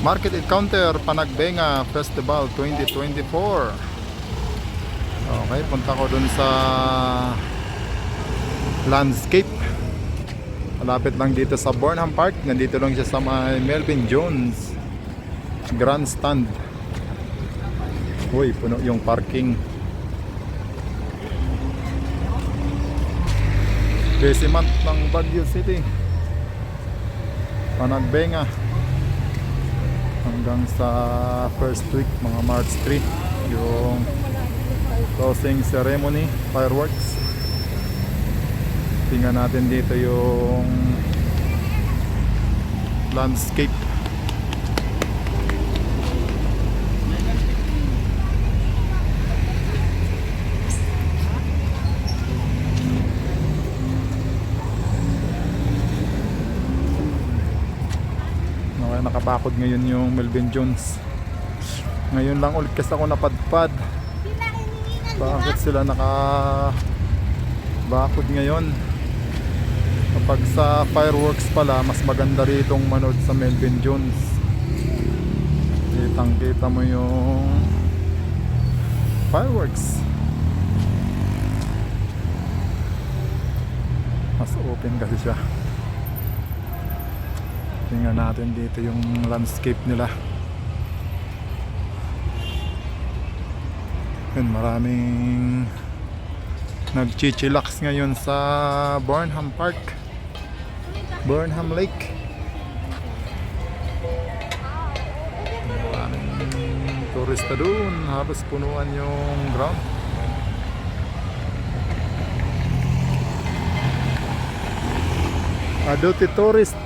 Market Encounter Panagbenga Festival 2024. Okay, punta ko dun sa landscape. Malapit lang dito sa Burnham Park. Nandito lang siya sa may Melvin Jones Grandstand. Uy, puno yung parking. Busy month ng Baguio City, Panagbenga, hanggang sa first week, mga March 3, yung closing ceremony, fireworks. Tingnan natin dito yung landscape. Nakabakod ngayon yung Melvin Jones. Ngayon lang ulit kasi ako napadpad. Bakit sila nakabakod ngayon? Kapag sa fireworks pala, mas maganda ritong manood sa Melvin Jones. Kitang kita mo yung fireworks. Mas open kasi siya. Tingnan natin dito yung landscape nila. Yun, maraming nagchichilax ngayon sa Burnham Park, Burnham Lake. Maraming turista dun. Halos punuan yung ground. Aduti tourist.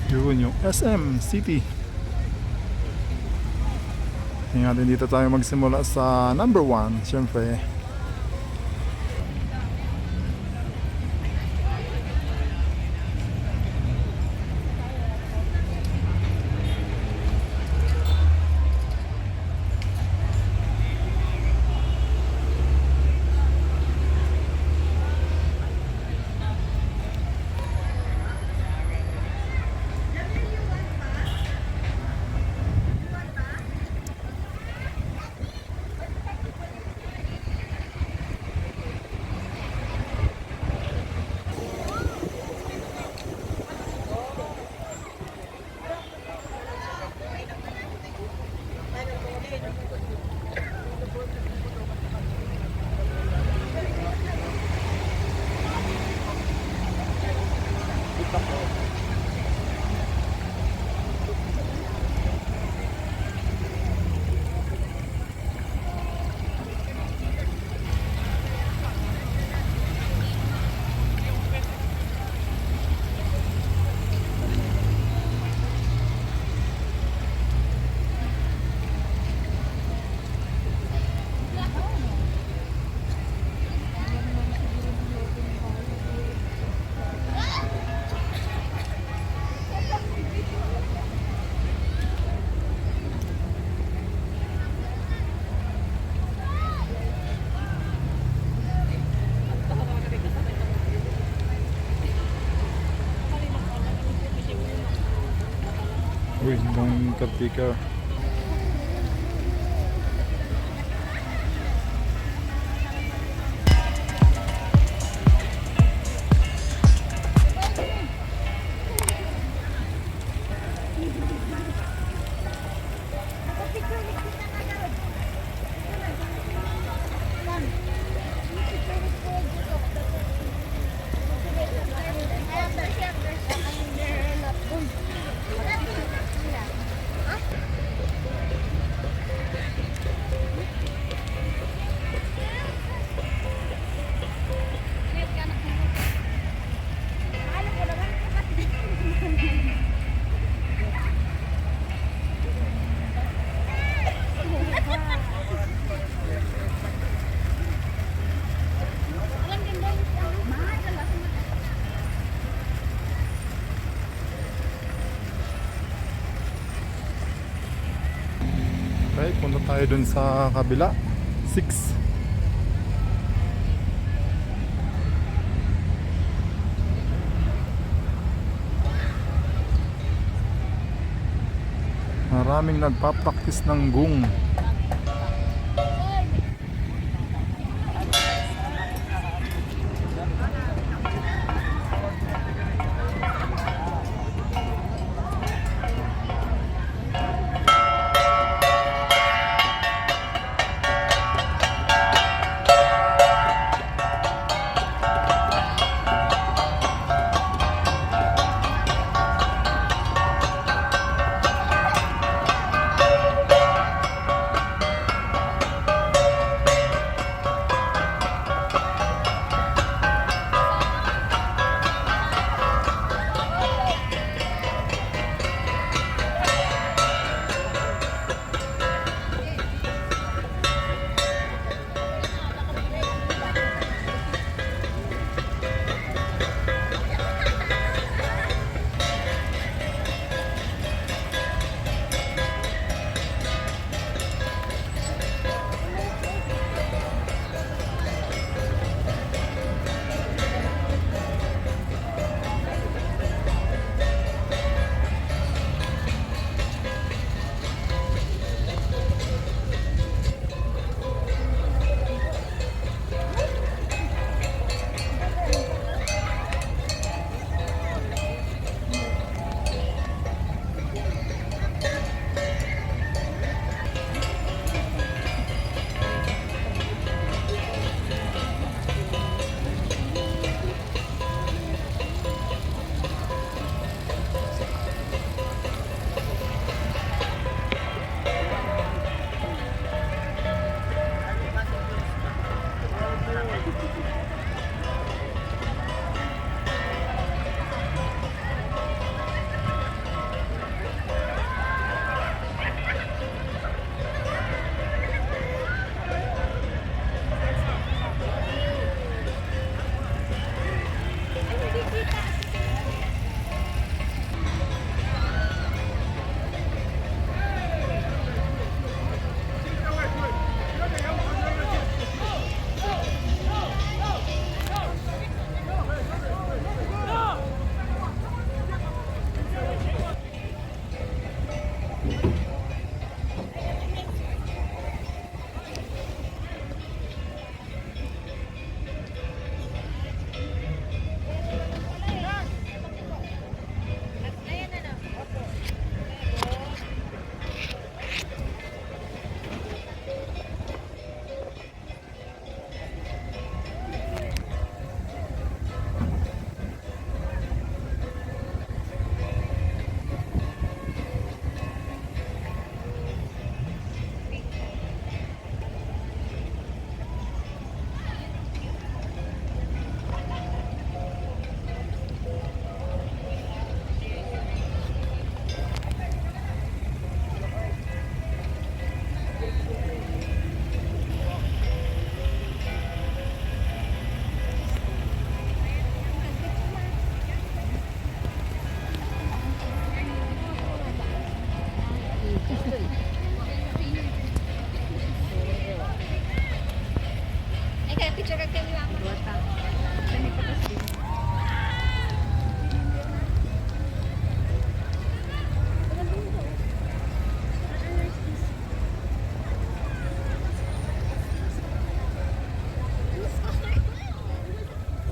Yun yung SM City. Tingnan natin, dito tayo magsimula sa number 1, syempre. Uy, bang kapika. tayo dun sa kabila. 6. Maraming nagpa-practice ng gung.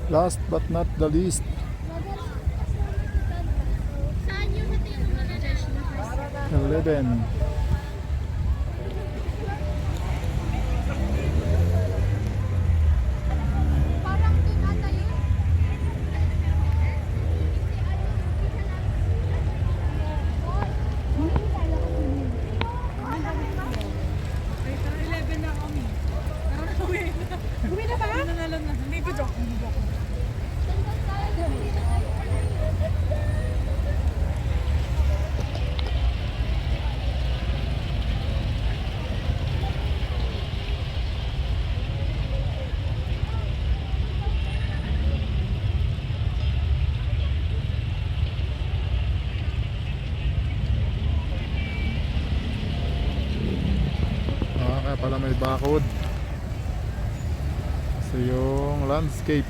Last but not the least, Saan yung hotel mo na 11. Parang doon ata yun. Gumi na ba? Nanalo na. Hindi ko joke. Hindi joke. bakod. So yung landscape.